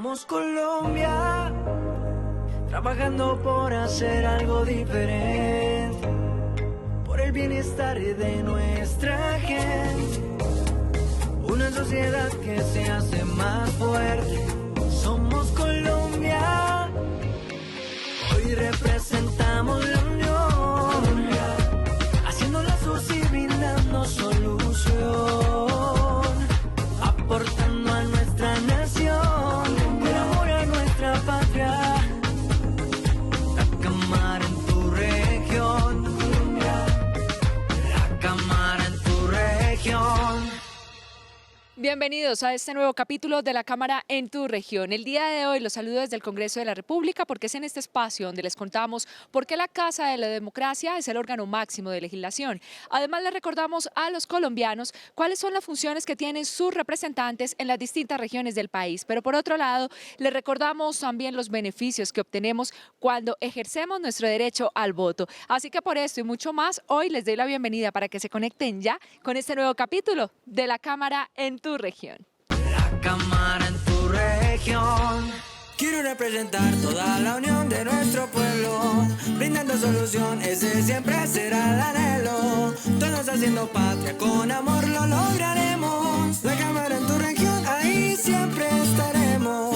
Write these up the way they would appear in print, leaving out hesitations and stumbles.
Somos Colombia, trabajando por hacer algo diferente, por el bienestar de nuestra gente. Una sociedad que se hace más fuerte. Somos Colombia, hoy representamos la unión, haciendo lazos y brindando solución, aportando a nuestra nación, por amor a nuestra patria. La cámara en tu región, la cámara en tu región. Bienvenidos a este nuevo capítulo de la Cámara en tu región. El día de hoy los saludo desde el Congreso de la República porque es en este espacio donde les contamos por qué la Casa de la Democracia es el órgano máximo de legislación. Además les recordamos a los colombianos cuáles son las funciones que tienen sus representantes en las distintas regiones del país. Pero por otro lado, les recordamos también los beneficios que obtenemos cuando ejercemos nuestro derecho al voto. Así que por esto y mucho más, hoy les doy la bienvenida para que se conecten ya con este nuevo capítulo de la Cámara en tu región. La cámara en tu región. Quiero representar toda la unión de nuestro pueblo, brindando solución, ese siempre será el anhelo. Todos haciendo patria, con amor lo lograremos. La cámara en tu región, ahí siempre estaremos.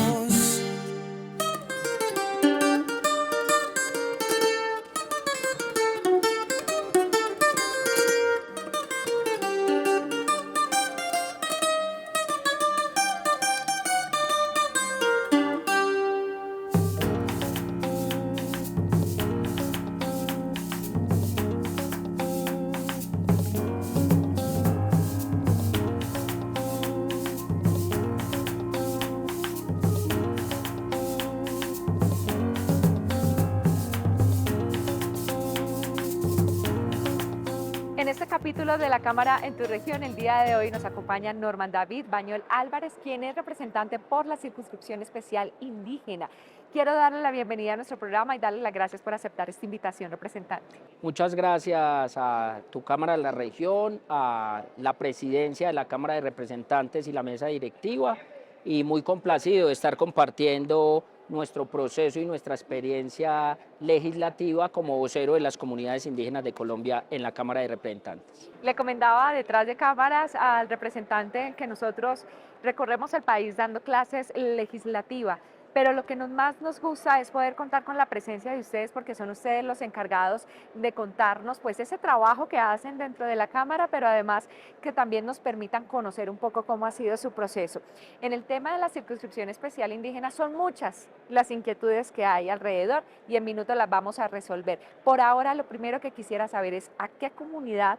En este capítulo de la Cámara en tu región, el día de hoy nos acompaña Norman David Bañol Álvarez, quien es representante por la circunscripción especial indígena. Quiero darle la bienvenida a nuestro programa y darle las gracias por aceptar esta invitación, representante. Muchas gracias a tu Cámara de la Región, a la presidencia de la Cámara de Representantes y la mesa directiva, y muy complacido de estar compartiendo nuestro proceso y nuestra experiencia legislativa como vocero de las comunidades indígenas de Colombia en la Cámara de Representantes. Le comentaba detrás de cámaras al representante que nosotros recorremos el país dando clases legislativas, pero lo que más nos gusta es poder contar con la presencia de ustedes, porque son ustedes los encargados de contarnos pues ese trabajo que hacen dentro de la Cámara, pero además que también nos permitan conocer un poco cómo ha sido su proceso. En el tema de la circunscripción especial indígena son muchas las inquietudes que hay alrededor y en minutos las vamos a resolver. Por ahora lo primero que quisiera saber es a qué comunidad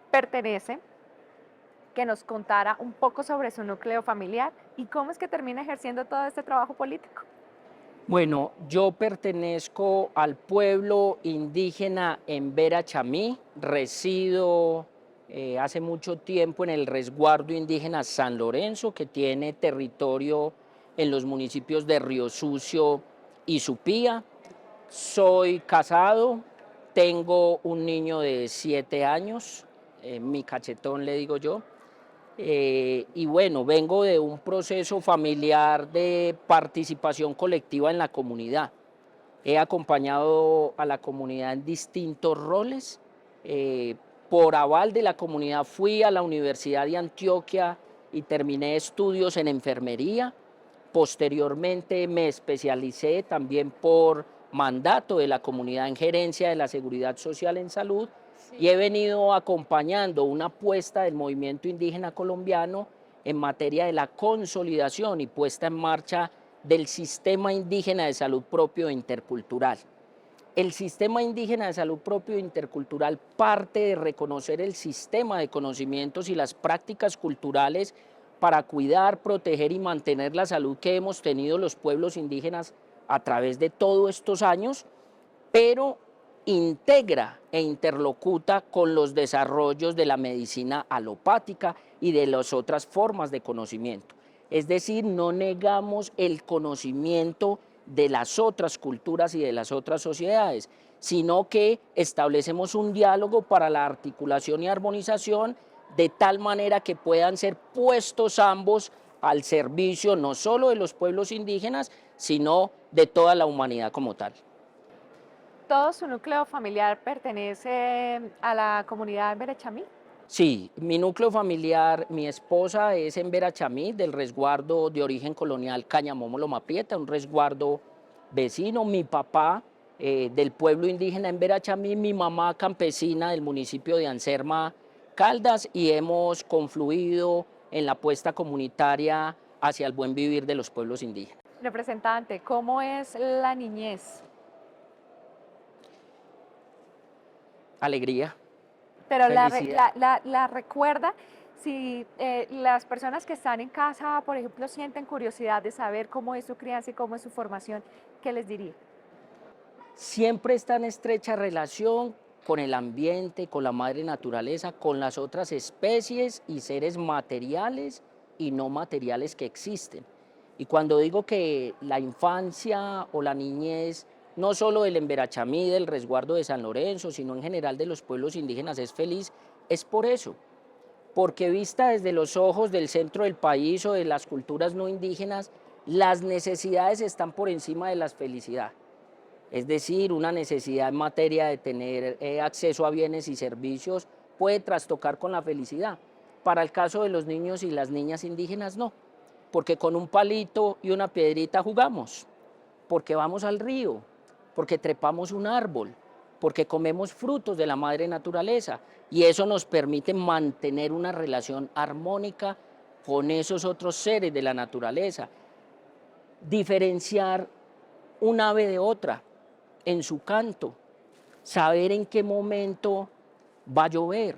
pertenece, que nos contara un poco sobre su núcleo familiar y cómo es que termina ejerciendo todo este trabajo político. Bueno, yo pertenezco al pueblo indígena Embera Chamí, resido hace mucho tiempo en el resguardo indígena San Lorenzo, que tiene territorio en los municipios de Río Sucio y Supía. Soy casado, tengo un niño de 7 años, mi cachetón le digo yo. Y bueno, vengo de un proceso familiar de participación colectiva en la comunidad. He acompañado a la comunidad en distintos roles. Por aval de la comunidad fui a la Universidad de Antioquia y terminé estudios en enfermería. Posteriormente me especialicé también por mandato de la comunidad en gerencia de la seguridad social en salud. Y he venido acompañando una apuesta del movimiento indígena colombiano en materia de la consolidación y puesta en marcha del sistema indígena de salud propio e intercultural. El sistema indígena de salud propio e intercultural parte de reconocer el sistema de conocimientos y las prácticas culturales para cuidar, proteger y mantener la salud que hemos tenido los pueblos indígenas a través de todos estos años, pero integra e interlocuta con los desarrollos de la medicina alopática y de las otras formas de conocimiento. Es decir, no negamos el conocimiento de las otras culturas y de las otras sociedades, sino que establecemos un diálogo para la articulación y armonización de tal manera que puedan ser puestos ambos al servicio no solo de los pueblos indígenas, sino de toda la humanidad como tal. ¿Todo su núcleo familiar pertenece a la comunidad en Berachamí? Sí, mi núcleo familiar, mi esposa es en Verachamí, del resguardo de origen colonial Cañamó Loma Prieta, un resguardo vecino. Mi papá del pueblo indígena en Verachamí, mi mamá campesina del municipio de Anserma, Caldas, y hemos confluido en la apuesta comunitaria hacia el buen vivir de los pueblos indígenas. Representante, ¿cómo es la niñez? Alegría, Pero felicidad. la recuerda, si las personas que están en casa, por ejemplo, sienten curiosidad de saber cómo es su crianza y cómo es su formación, ¿qué les diría? Siempre está en estrecha relación con el ambiente, con la madre naturaleza, con las otras especies y seres materiales y no materiales que existen. Y cuando digo que la infancia o la niñez, no solo del Emberachamí, del resguardo de San Lorenzo, sino en general de los pueblos indígenas es feliz, es por eso, porque vista desde los ojos del centro del país o de las culturas no indígenas, las necesidades están por encima de la felicidad. Es decir, una necesidad en materia de tener acceso a bienes y servicios puede trastocar con la felicidad. Para el caso de los niños y las niñas indígenas, no, porque con un palito y una piedrita jugamos, porque vamos al río, porque trepamos un árbol, porque comemos frutos de la madre naturaleza, y eso nos permite mantener una relación armónica con esos otros seres de la naturaleza, diferenciar un ave de otra en su canto, saber en qué momento va a llover,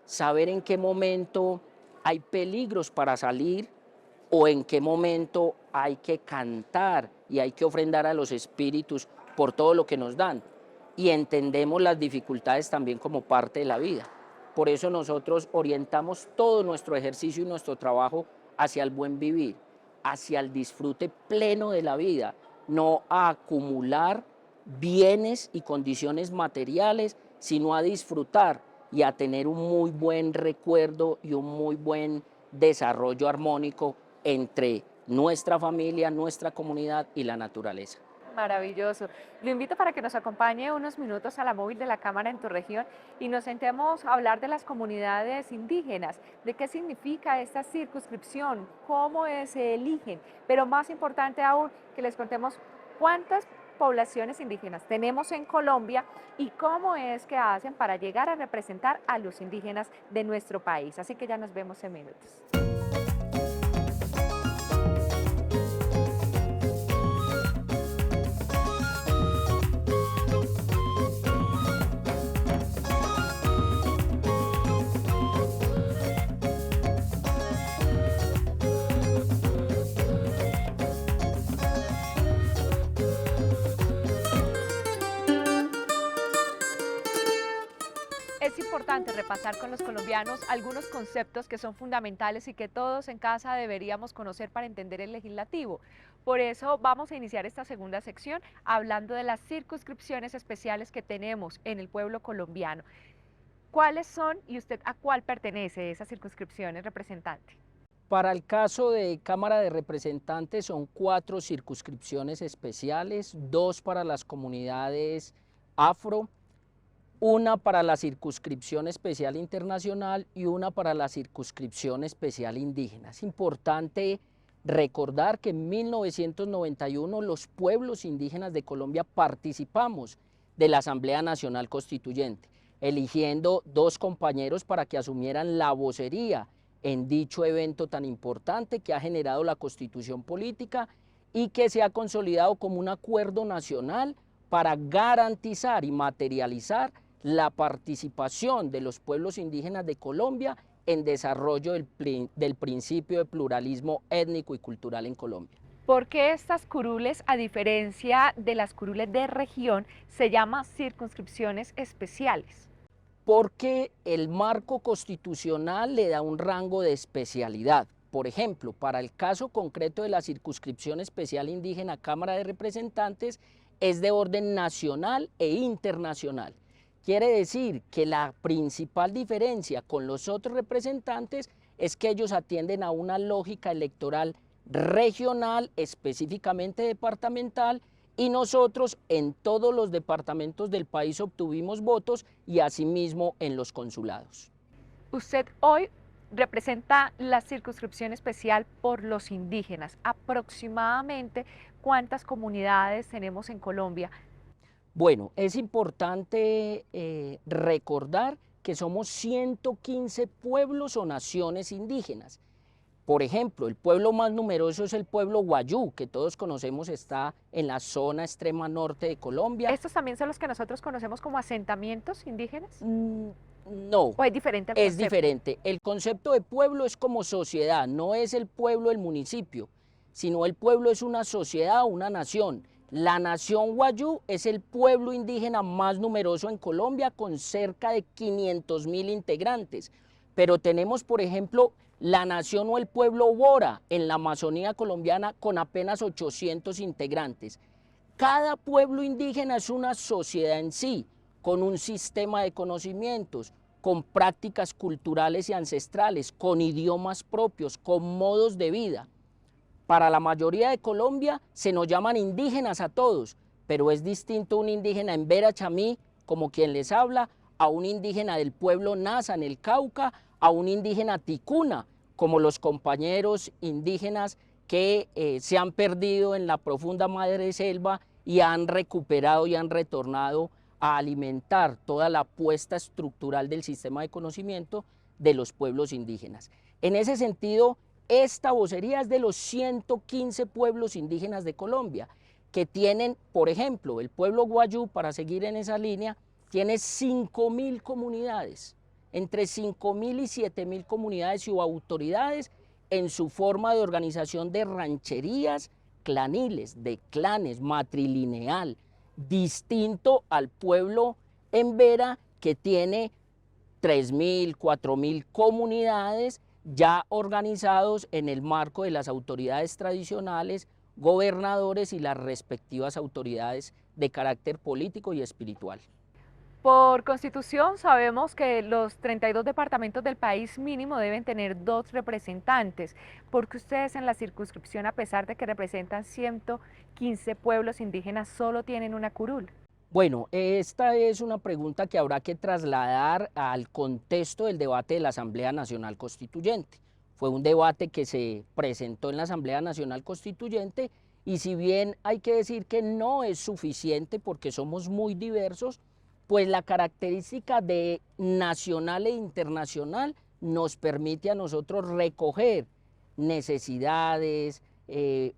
saber en qué momento hay peligros para salir o en qué momento hay que cantar y hay que ofrendar a los espíritus por todo lo que nos dan. Y entendemos las dificultades también como parte de la vida. Por eso nosotros orientamos todo nuestro ejercicio y nuestro trabajo hacia el buen vivir, hacia el disfrute pleno de la vida, no a acumular bienes y condiciones materiales, sino a disfrutar y a tener un muy buen recuerdo y un muy buen desarrollo armónico entre nuestra familia, nuestra comunidad y la naturaleza. Maravilloso. Lo invito para que nos acompañe unos minutos a la móvil de la Cámara en tu región y nos sentemos a hablar de las comunidades indígenas, de qué significa esta circunscripción, cómo se eligen, pero más importante aún, que les contemos cuántas poblaciones indígenas tenemos en Colombia y cómo es que hacen para llegar a representar a los indígenas de nuestro país. Así que ya nos vemos en minutos. Es importante repasar con los colombianos algunos conceptos que son fundamentales y que todos en casa deberíamos conocer para entender el legislativo. Por eso vamos a iniciar esta segunda sección hablando de las circunscripciones especiales que tenemos en el pueblo colombiano. ¿Cuáles son y usted a cuál pertenece esas circunscripciones, representante? Para el caso de Cámara de Representantes son 4 circunscripciones especiales, 2 para las comunidades afro, 1 para la circunscripción especial internacional y 1 para la circunscripción especial indígena. Es importante recordar que en 1991 los pueblos indígenas de Colombia participamos de la Asamblea Nacional Constituyente, eligiendo 2 compañeros para que asumieran la vocería en dicho evento tan importante que ha generado la Constitución política y que se ha consolidado como un acuerdo nacional para garantizar y materializar la participación de los pueblos indígenas de Colombia en desarrollo del principio de pluralismo étnico y cultural en Colombia. ¿Por qué estas curules, a diferencia de las curules de región, se llaman circunscripciones especiales? Porque el marco constitucional le da un rango de especialidad. Por ejemplo, para el caso concreto de la circunscripción especial indígena Cámara de Representantes, es de orden nacional e internacional. Quiere decir que la principal diferencia con los otros representantes es que ellos atienden a una lógica electoral regional, específicamente departamental, y nosotros en todos los departamentos del país obtuvimos votos y asimismo en los consulados. Usted hoy representa la circunscripción especial por los indígenas. Aproximadamente, ¿cuántas comunidades tenemos en Colombia? Bueno, es importante recordar que somos 115 pueblos o naciones indígenas. Por ejemplo, el pueblo más numeroso es el pueblo Wayuu, que todos conocemos, está en la zona extrema norte de Colombia. ¿Estos también son los que nosotros conocemos como asentamientos indígenas? No, ¿O es diferente el es concepto? diferente. El concepto de pueblo es como sociedad, no es el pueblo el municipio, sino el pueblo es una sociedad, una nación. La nación Wayuu es el pueblo indígena más numeroso en Colombia, con cerca de 500.000 integrantes. Pero tenemos, por ejemplo, la nación o el pueblo Bora en la Amazonía colombiana con apenas 800 integrantes. Cada pueblo indígena es una sociedad en sí, con un sistema de conocimientos, con prácticas culturales y ancestrales, con idiomas propios, con modos de vida. Para la mayoría de Colombia se nos llaman indígenas a todos, pero es distinto un indígena en Vera Chamí, como quien les habla, a un indígena del pueblo Nasa en el Cauca, a un indígena ticuna, como los compañeros indígenas que se han perdido en la profunda madre selva y han recuperado y han retornado a alimentar toda la apuesta estructural del sistema de conocimiento de los pueblos indígenas. En ese sentido, esta vocería es de los 115 pueblos indígenas de Colombia, que tienen, por ejemplo, el pueblo Wayuu, para seguir en esa línea, tiene 5.000 comunidades, entre 5.000 y 7.000 comunidades o autoridades en su forma de organización de rancherías claniles, de clanes, matrilineal, distinto al pueblo en Vera, que tiene 3.000, 4.000 comunidades ya organizados en el marco de las autoridades tradicionales, gobernadores y las respectivas autoridades de carácter político y espiritual. Por constitución sabemos que los 32 departamentos del país mínimo deben tener 2 representantes. ¿Por qué ustedes en la circunscripción, a pesar de que representan 115 pueblos indígenas, solo tienen una curul? Bueno, esta es una pregunta que habrá que trasladar al contexto del debate de la Asamblea Nacional Constituyente. Fue un debate que se presentó en la Asamblea Nacional Constituyente y si bien hay que decir que no es suficiente porque somos muy diversos, pues la característica de nacional e internacional nos permite a nosotros recoger necesidades,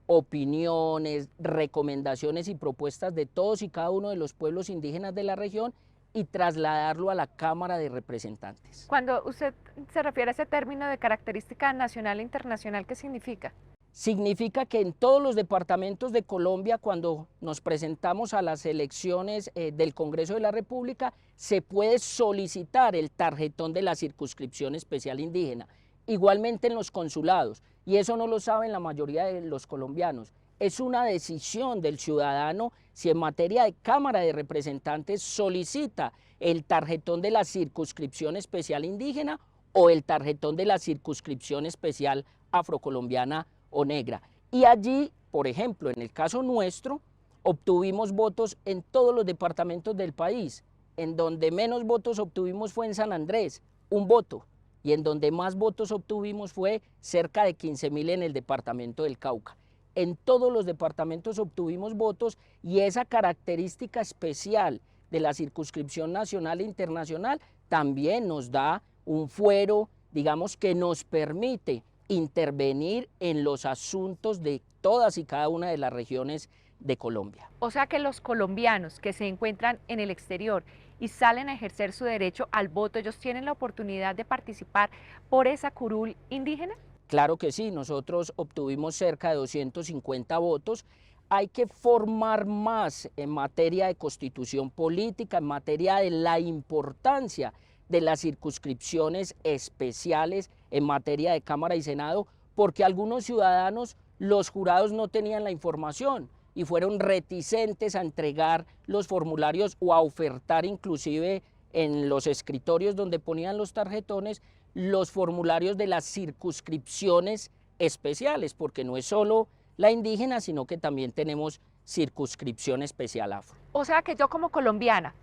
opiniones, recomendaciones y propuestas de todos y cada uno de los pueblos indígenas de la región y trasladarlo a la Cámara de Representantes. Cuando usted se refiere a ese término de característica nacional e internacional, ¿qué significa? Significa que en todos los departamentos de Colombia, cuando nos presentamos a las elecciones del Congreso de la República, se puede solicitar el tarjetón de la circunscripción especial indígena. Igualmente en los consulados, y eso no lo saben la mayoría de los colombianos. Es una decisión del ciudadano si en materia de Cámara de Representantes solicita el tarjetón de la circunscripción especial indígena o el tarjetón de la circunscripción especial afrocolombiana o negra. Y allí, por ejemplo, en el caso nuestro, obtuvimos votos en todos los departamentos del país. En donde menos votos obtuvimos fue en San Andrés, un voto, y en donde más votos obtuvimos fue cerca de 15.000 en el departamento del Cauca. En todos los departamentos obtuvimos votos y esa característica especial de la circunscripción nacional e internacional también nos da un fuero, digamos, que nos permite intervenir en los asuntos de todas y cada una de las regiones de Colombia. O sea que los colombianos que se encuentran en el exterior y salen a ejercer su derecho al voto, ¿ellos tienen la oportunidad de participar por esa curul indígena? Claro que sí, nosotros obtuvimos cerca de 250 votos. Hay que formar más en materia de constitución política, en materia de la importancia de las circunscripciones especiales en materia de Cámara y Senado, porque algunos ciudadanos, los jurados no tenían la información y fueron reticentes a entregar los formularios o a ofertar inclusive en los escritorios donde ponían los tarjetones los formularios de las circunscripciones especiales, porque no es solo la indígena, sino que también tenemos circunscripción especial afro. O sea que yo como colombiana,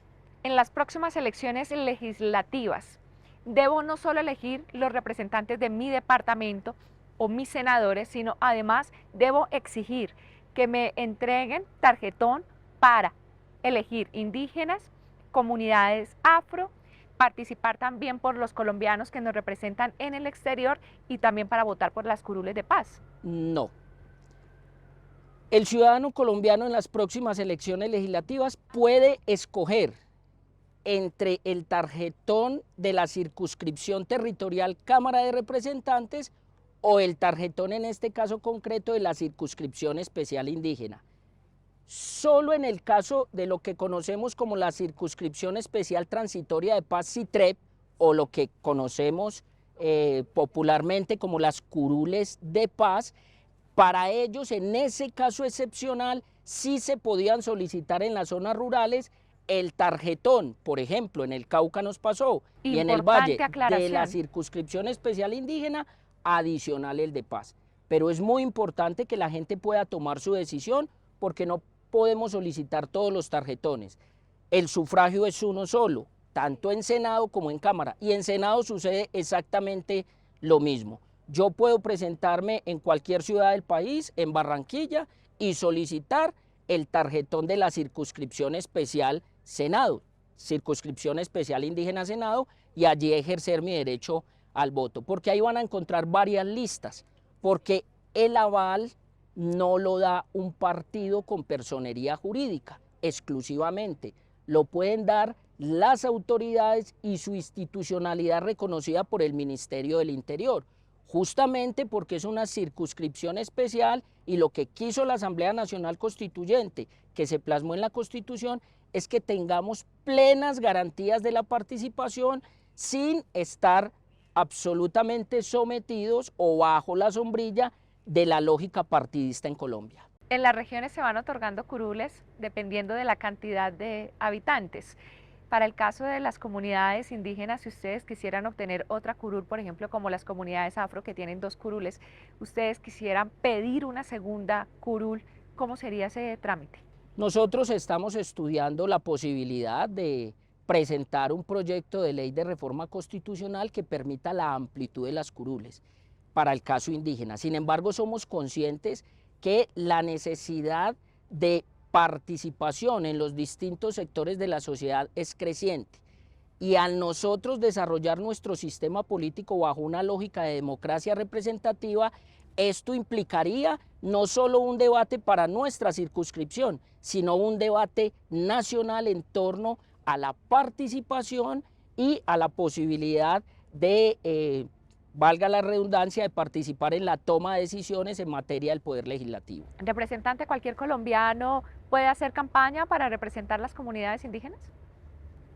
en las próximas elecciones legislativas, debo no solo elegir los representantes de mi departamento o mis senadores, sino además debo exigir que me entreguen tarjetón para elegir indígenas, comunidades afro, participar también por los colombianos que nos representan en el exterior y también para votar por las curules de paz. No. El ciudadano colombiano en las próximas elecciones legislativas puede escoger entre el tarjetón de la circunscripción territorial Cámara de Representantes o el tarjetón en este caso concreto de la circunscripción especial indígena. Solo en el caso de lo que conocemos como la circunscripción especial transitoria de paz CITREP o lo que conocemos popularmente como las curules de paz, para ellos en ese caso excepcional sí se podían solicitar en las zonas rurales el tarjetón, por ejemplo, en el Cauca nos pasó, y en el Valle de la circunscripción especial indígena, adicional el de paz. Pero es muy importante que la gente pueda tomar su decisión porque no podemos solicitar todos los tarjetones. El sufragio es uno solo, tanto en Senado como en Cámara, y en Senado sucede exactamente lo mismo. Yo puedo presentarme en cualquier ciudad del país, en Barranquilla, y solicitar el tarjetón de la circunscripción especial Senado, circunscripción especial indígena Senado, y allí ejercer mi derecho al voto, porque ahí van a encontrar varias listas, porque el aval no lo da un partido con personería jurídica exclusivamente, lo pueden dar las autoridades y su institucionalidad reconocida por el Ministerio del Interior, justamente porque es una circunscripción especial y lo que quiso la Asamblea Nacional Constituyente, que se plasmó en la Constitución, es que tengamos plenas garantías de la participación sin estar absolutamente sometidos o bajo la sombrilla de la lógica partidista en Colombia. En las regiones se van otorgando curules dependiendo de la cantidad de habitantes. Para el caso de las comunidades indígenas, si ustedes quisieran obtener otra curul, por ejemplo, como las comunidades afro que tienen 2 curules, ustedes quisieran pedir una segunda curul, ¿cómo sería ese trámite? Nosotros estamos estudiando la posibilidad de presentar un proyecto de ley de reforma constitucional que permita la amplitud de las curules para el caso indígena. Sin embargo, somos conscientes que la necesidad de participación en los distintos sectores de la sociedad es creciente y al nosotros desarrollar nuestro sistema político bajo una lógica de democracia representativa, esto implicaría no solo un debate para nuestra circunscripción, sino un debate nacional en torno a la participación y a la posibilidad de, valga la redundancia, de participar en la toma de decisiones en materia del Poder Legislativo. ¿Representante, cualquier colombiano puede hacer campaña para representar las comunidades indígenas?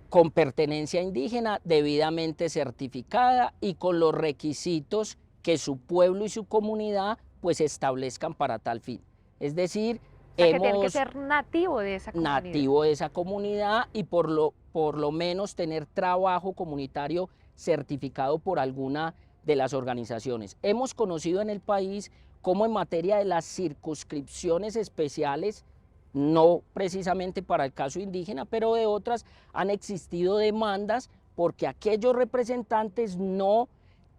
Con pertenencia indígena debidamente certificada y con los requisitos que su pueblo y su comunidad pues establezcan para tal fin. Es decir, o sea, que tiene que ser nativo de esa comunidad. Nativo de esa comunidad y por lo menos tener trabajo comunitario certificado por alguna de las organizaciones. Hemos conocido en el país cómo en materia de las circunscripciones especiales, no precisamente para el caso indígena, pero de otras, han existido demandas porque aquellos representantes no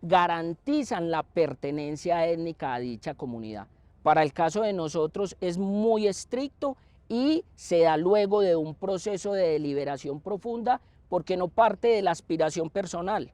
garantizan la pertenencia étnica a dicha comunidad. Para el caso de nosotros es muy estricto y se da luego de un proceso de deliberación profunda porque no parte de la aspiración personal,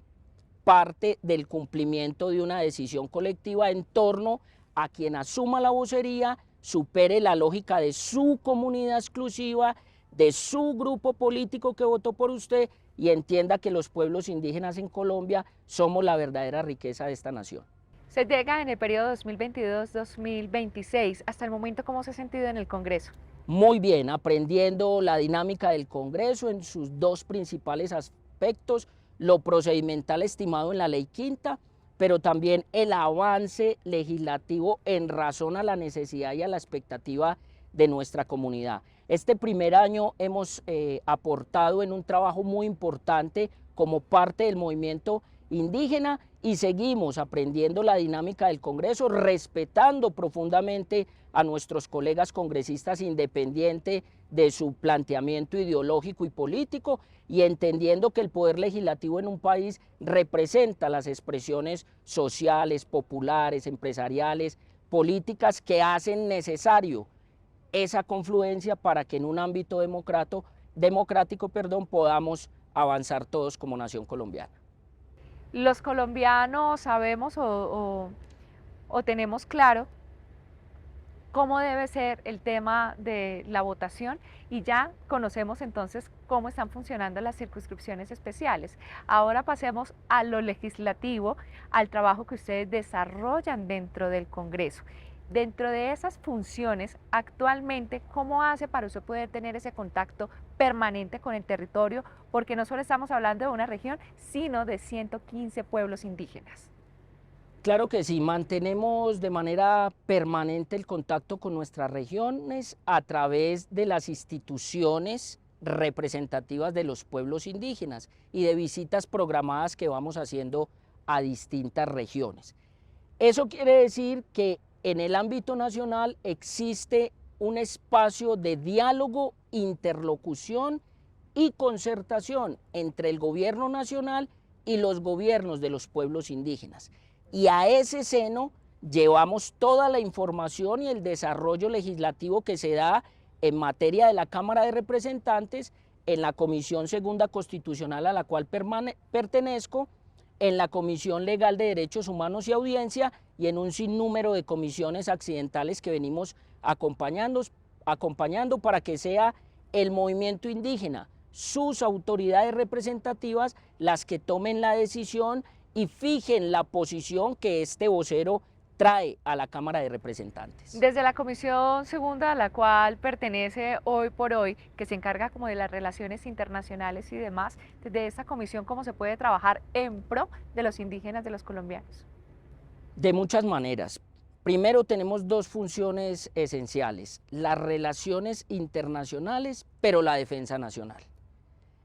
parte del cumplimiento de una decisión colectiva en torno a quien asuma la vocería, supere la lógica de su comunidad exclusiva, de su grupo político que votó por usted y entienda que los pueblos indígenas en Colombia somos la verdadera riqueza de esta nación. Se llega en el periodo 2022-2026. Hasta el momento, ¿cómo se ha sentido en el Congreso? Muy bien, aprendiendo la dinámica del Congreso en sus 2 principales aspectos, lo procedimental estimado en la Ley Quinta, pero también el avance legislativo en razón a la necesidad y a la expectativa de nuestra comunidad. Este primer año hemos aportado en un trabajo muy importante como parte del movimiento indígena y seguimos aprendiendo la dinámica del Congreso, respetando profundamente a nuestros colegas congresistas independiente de su planteamiento ideológico y político y entendiendo que el poder legislativo en un país representa las expresiones sociales, populares, empresariales, políticas que hacen necesario esa confluencia para que en un ámbito democrático podamos avanzar todos como nación colombiana. Los colombianos sabemos o tenemos claro cómo debe ser el tema de la votación y ya conocemos entonces cómo están funcionando las circunscripciones especiales. Ahora pasemos a lo legislativo, al trabajo que ustedes desarrollan dentro del Congreso. Dentro de esas funciones, actualmente, ¿cómo hace para usted poder tener ese contacto permanente con el territorio? Porque no solo estamos hablando de una región, sino de 115 pueblos indígenas. Claro que sí, mantenemos de manera permanente el contacto con nuestras regiones a través de las instituciones representativas de los pueblos indígenas y de visitas programadas que vamos haciendo a distintas regiones. Eso quiere decir que en el ámbito nacional existe un espacio de diálogo, interlocución y concertación entre el gobierno nacional y los gobiernos de los pueblos indígenas. Y a ese seno llevamos toda la información y el desarrollo legislativo que se da en materia de la Cámara de Representantes, en la Comisión Segunda Constitucional a la cual pertenezco, en la Comisión Legal de Derechos Humanos y Audiencia y en un sinnúmero de comisiones accidentales que venimos acompañando para que sea el movimiento indígena, sus autoridades representativas, las que tomen la decisión y fijen la posición que este vocero trae a la Cámara de Representantes. Desde la Comisión Segunda, a la cual pertenece hoy por hoy, que se encarga como de las relaciones internacionales y demás, desde esta comisión, ¿cómo se puede trabajar en pro de los indígenas, de los colombianos? De muchas maneras. Primero tenemos dos funciones esenciales, las relaciones internacionales, pero la defensa nacional.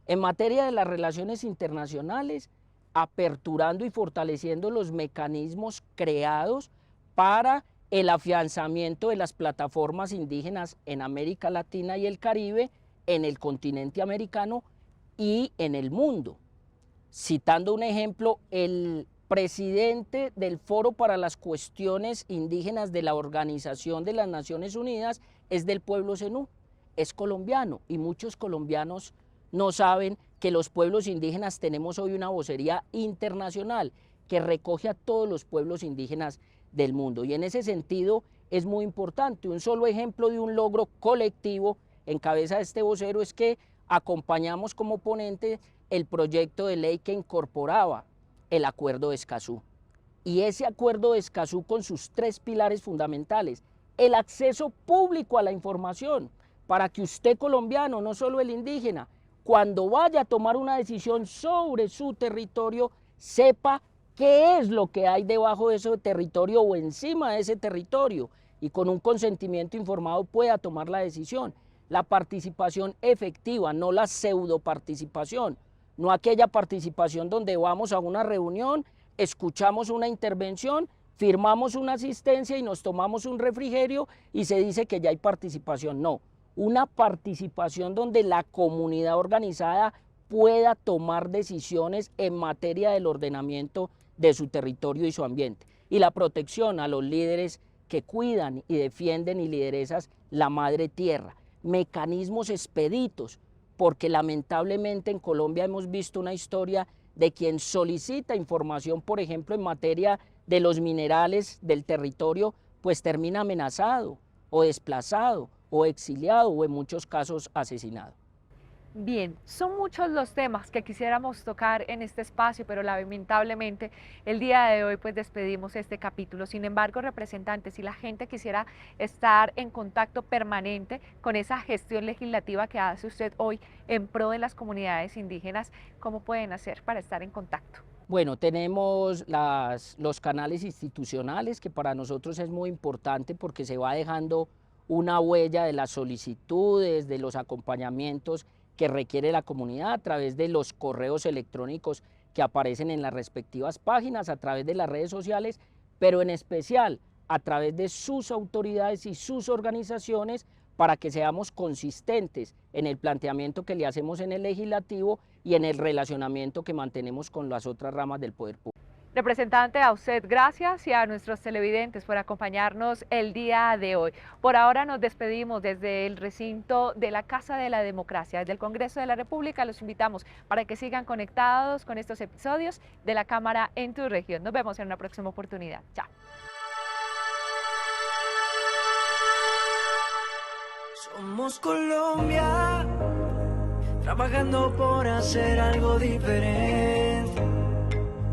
En materia de las relaciones internacionales, aperturando y fortaleciendo los mecanismos creados para el afianzamiento de las plataformas indígenas en América Latina y el Caribe, en el continente americano y en el mundo. Citando un ejemplo, el presidente del Foro para las Cuestiones Indígenas de la Organización de las Naciones Unidas es del pueblo zenú, es colombiano y muchos colombianos no saben que los pueblos indígenas tenemos hoy una vocería internacional que recoge a todos los pueblos indígenas del mundo y en ese sentido es muy importante. Un solo ejemplo de un logro colectivo en cabeza de este vocero es que acompañamos como ponente el proyecto de ley que incorporaba el Acuerdo de Escazú. Y ese Acuerdo de Escazú con sus tres pilares fundamentales, el acceso público a la información, para que usted colombiano, no solo el indígena, cuando vaya a tomar una decisión sobre su territorio, sepa qué es lo que hay debajo de ese territorio o encima de ese territorio y con un consentimiento informado pueda tomar la decisión. La participación efectiva, no la pseudoparticipación, no aquella participación donde vamos a una reunión, escuchamos una intervención, firmamos una asistencia y nos tomamos un refrigerio y se dice que ya hay participación. No, una participación donde la comunidad organizada pueda tomar decisiones en materia del ordenamiento de su territorio y su ambiente. Y la protección a los líderes que cuidan y defienden y lideresas la madre tierra. Mecanismos expeditos, porque lamentablemente en Colombia hemos visto una historia de quien solicita información, por ejemplo, en materia de los minerales del territorio, pues termina amenazado o desplazado o exiliado o en muchos casos asesinado. Bien, son muchos los temas que quisiéramos tocar en este espacio, pero lamentablemente el día de hoy pues despedimos este capítulo. Sin embargo, representantes, si la gente quisiera estar en contacto permanente con esa gestión legislativa que hace usted hoy en pro de las comunidades indígenas, ¿cómo pueden hacer para estar en contacto? Bueno, tenemos los canales institucionales, que para nosotros es muy importante porque se va dejando una huella de las solicitudes, de los acompañamientos que requiere la comunidad a través de los correos electrónicos que aparecen en las respectivas páginas, a través de las redes sociales, pero en especial a través de sus autoridades y sus organizaciones, para que seamos consistentes en el planteamiento que le hacemos en el legislativo y en el relacionamiento que mantenemos con las otras ramas del poder público. Representante, a usted gracias y a nuestros televidentes por acompañarnos el día de hoy. Por ahora nos despedimos desde el recinto de la Casa de la Democracia, desde el Congreso de la República. Los invitamos para que sigan conectados con estos episodios de la Cámara en tu región. Nos vemos en una próxima oportunidad. Chao. Somos Colombia, trabajando por hacer algo diferente,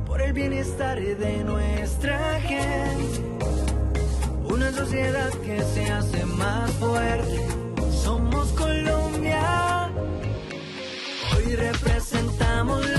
por el bienestar de nuestra gente, una sociedad que se hace más fuerte. Somos Colombia, hoy representamos